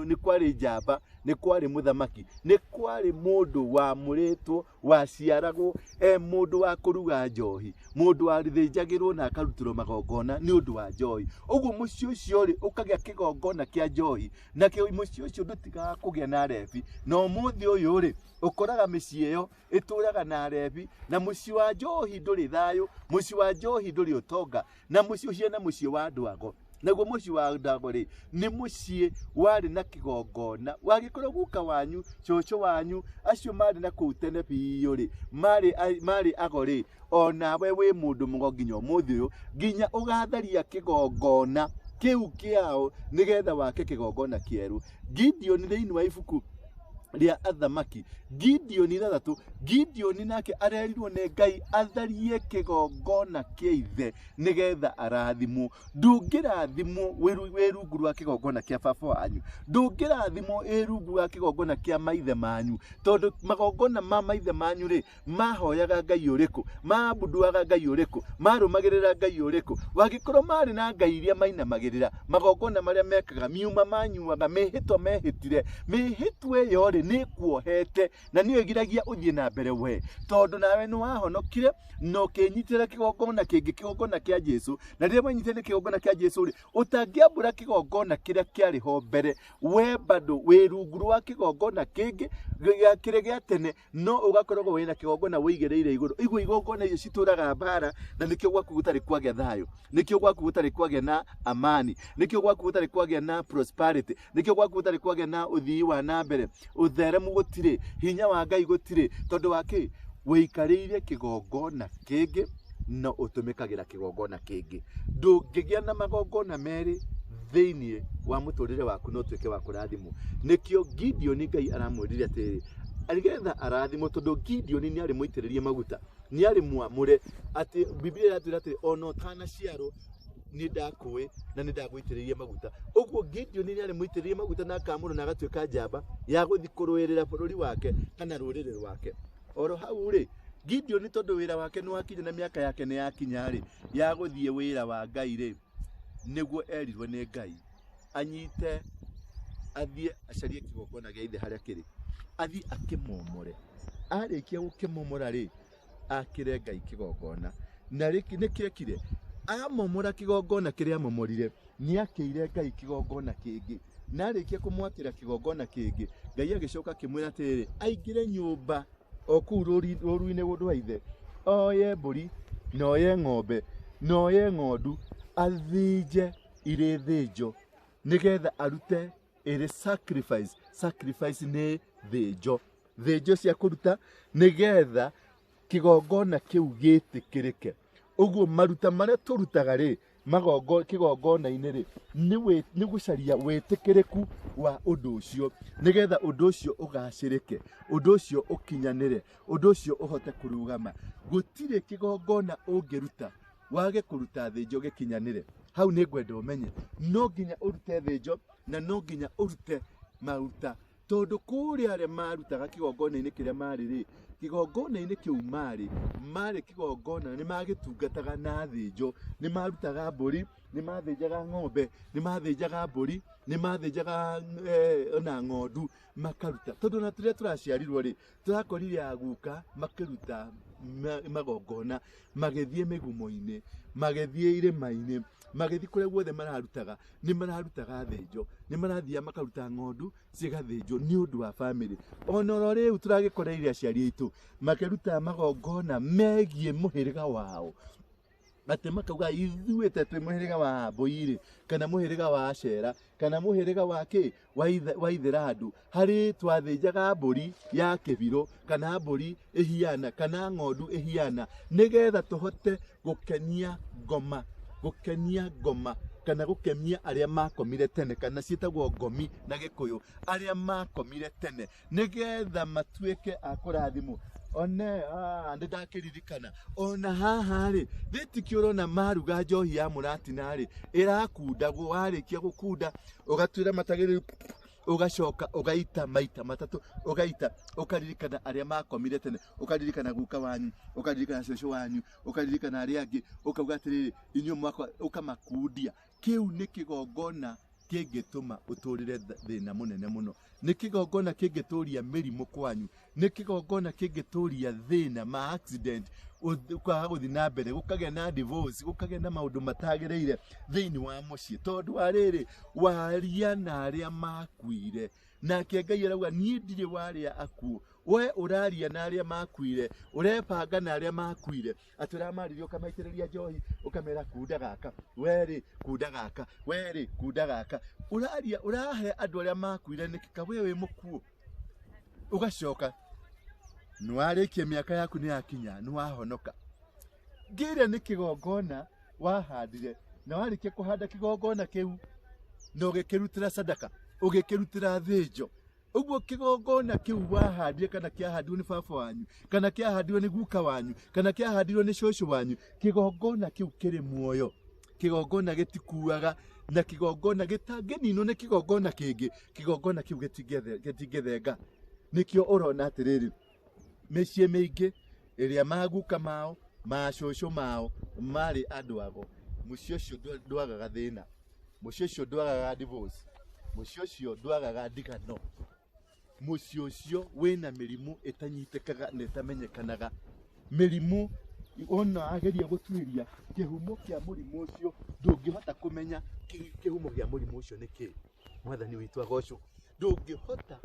ni kwari njamba, ni kwari muthamaki, ni kwari mundu wa muritwo wa ciaragwo mundu wa kuruga njohi, mundu wa rithinjagirwo na akarutirwo magongona ni undu wa njohi. Uguo muci ucio ri ukagia kigongona kia njohi, na muci ucio ndutigaga kugia na revi, no umuthi uyu ri ukoraga micii iyo ituraga na revi, na muci wa njohi nduri thayo, muci wa njohi nduri utonga, na muci ucio na muci wa ndwago. Naguo muci wa ndago ri ni muci wari na kigongona, wagikorwo guka wanyu coco wanyu acio mari na kuu tene biũ ri mari agori, ona we wi mundu mugo nginya umuthi uyu nginya ugatharia kigongona kiu kiao nigetha wake kigongona kieru. Gideon thiini wa ibuku ria athamaki, Gideon 3, Gideon nake arerirwo ni Ngai atharie kigongona kia ithe nigetha arathimwo. Ndungirathimwo wi rungu rwa kigongona kia baba wanyu, ndungirathimwo wi rungu rwa kigongona kia maithe manyu, tondu magongona ma maithe manyu ri mahoyaga Ngai uriku, maambunduaga Ngai uriku, marumagirira Ngai uriku. Wagikorwo mari na ngai iria mainamagirira, magongona maria mekaga miuma manyuaga, mihitwa mehitire, mihitwa iyo ri ni kuohete na ni igiragia uthie na mbere we, tondu nawe ni wahonokire no kinyitira kigongona kingi, kigongona kia Jesu. Na riria wanyitire kigongona kia Jesu ri utangiambura kigongona kiria kiari ho mbere, we bado wi rungu rwa kigongona kingi kiria gia tene, no ugakorwo wina kigongona wigireire iguru. Igwe igongona icio cituraga mbara, na nikio gwaku gutari kwagia thayo, nikio gwaku gutari kwagia na amani, nikio gwaku gutari kwagia na prosperity, nikio gwaku gutari kwagia na uthii wa na mbere, utheremu gutire, hinya wa Ngai gutire, tondu waki wiikariire kigongona kingi no utumikagira kigongona kingi. Ndungigia na magongona meri thiini wa muturire waku no tuike wa kurathimwo. Nikio Gideon Ngai aramwirire atiri arigetha arathimwo, tondu Gideon ni ari muitiririe maguta, ni ari mwamure, ati Biblia iratwira atiri ona utanaciarwo ni ndakui na ni ndagwitiririe maguta. Uguo Gideon ni ari muitiririe maguta na akamuru na agatuika njamba ya guthi kuruirira bururi wake kana rurire rwake. Oro hau ri Gideon tondu wira wake ni wakinya na miaka yake ni yakinya ri ya guthie wira wa Ngai ri, niguo erirwe ni Ngai anyite athie acarie kigongona gia ithe haria kiri, athie akimomore. Arikia gukimomora ri akire Ngai kigongona, na riki nikiekire amomora kigongona kiria amomorire, ni akire Ngai kigongona kingi. Na arikia kumwakira kigongona kingi, Ngai agicoka kimwira atiri aingire nyumba oku ruru-ini gundu ithe, oye mburi na oye ng'ombe na oye ng'ondu, athinje iri thinjo nigetha arute iri sacrifice. Sacrifice ni thinjo, thinjo cia kuruta nigetha kigongona kiu gitikirike. Uguo maruta maria turutaga ri kigongona-ini ri ni gucaria witikiriku wa undu ucio, nigetha undu ucio ugacirike, undu ucio ukinyanire, undu ucio uhote kurugama. Gutire kigongona ungiruta wage kuruta thinjo gikinyanire. Hau ni ngwenda umenye no nginya urute thinjo na no nginya urute maruta, tondu kuria aria marutaga kigongona-ini kiria mari ri, kigongona-ini kiu mari kigongona ni magitungataga na thinjo, ni marutaga mburi, ni mathinjaga ng'ombe, ni mathinjaga mburi, ni mathinjaga ona ng'ondu makaruta. Tondu na turia turaciarirwo ri turakorire aguka makiruta magongona, magithie migumo-ini, magithie irima-ini, magithie kuria guothe mararutaga, ni mararutaga thinjo, ni marathia makaruta ng'ondu cigathinjwo ni undu wa family. Ona ro riu turagikoreire aciari aitu makiruta magongona megie muhiriga wao, ati makauga ithuite twi muhiriga wa Mboiri kana muhiriga wa Acera kana muhiriga wa ki wa Ithiradu, hari twathinjaga mburi ya kibiro kana mburi ihiana kana ng'ondu ihiana, nigetha tuhote gukenia ngoma kana gukemia aria makomire tene, kana cietagwo ngomi na Gikuyu, aria makomire tene, nigetha matuike akurathimwo. One ndidakiririkana ona haha ri thitikio rona maruga njohi ya muratina ri irakundagwo, warikia gukunda ugatwira matagiri, ugacoka ugaita maita matatu, ugaita ukaririkana aria makomire tene, ukaririkana guka wanyu, ukaririkana cece wanyu, ukaririkana aria angi, ukauga atiriri inyu mwakwa, ukamakundia. Kiu ni kigongona kĩngĩtũma ũtũrĩre thĩna mũnene mũno? Nĩ kĩgongona kĩngĩtũria mĩrimũ kwanyu? Nĩ kĩgongona kĩngĩtũria thĩna ma accident, ũkaga gũthiĩ na mbere, gũkagĩa na divorce, gũkagĩa na maũndũ matagĩrĩire thĩinĩ wa mũciĩ? Tondũ wa rĩrĩ, waria na arĩa makuire, nake Ngai arauga niĩ ndirĩ warĩa akuũ. We ũraria na arĩa makuire, ũrebanga na arĩa makuire, atĩ ũramaririe ũkamaitĩrĩria njohi, ũkamera kunda gaka, werĩ kunda gaka, werĩ kunda gaka. Ũraria, ũrahe andũ arĩa makuire nĩkĩka we wĩ mũkuũ. Ũgacoka nĩwarĩkia mĩaka yaku nĩyakinya, nĩwahonoka. Ngĩrĩa nĩ kĩgongona wahandire, na warĩkia kũhanda kĩgongona kĩu na ũgĩkĩrutĩra sadaka, ũgĩkĩrutĩra thĩnjo. Ũguo kĩgongona kĩu wahandire, kana kĩahandirwo nĩ baba wanyu, kana kĩahandirwo nĩ guka wanyu, kana kĩahandirwo nĩ cũcũ wanyu, kĩgongona kĩu kĩrĩ muoyo. Kĩgongona gĩtikuaga, na kĩgongona gĩtangĩninwo nĩ kĩgongona kĩngĩ, kĩgongona kĩu gĩtingĩthenga. Nĩkĩo ũrona atĩrĩrĩ, mĩciĩ mĩingĩ ĩrĩa maguka mao, macũcũ mao marĩ andũ ago, mũciĩ ũcio ndwagaga thĩna, mũciĩ ũcio ndwagaga divorce, mũciĩ ũcio ndwagaga ndigano, mũciĩ ũcio wĩna mĩrimũ ĩtanyitĩkaga na ĩtamenyekanaga. Mĩrimũ ona ageria gũtuĩria kĩhumo kĩa mũrimũ ũcio, ndũngĩhota kũmenya kĩhumo kĩa mũrimũ ũcio nĩ kĩĩ. Mwathani witũ agocwo. Ndũngĩhota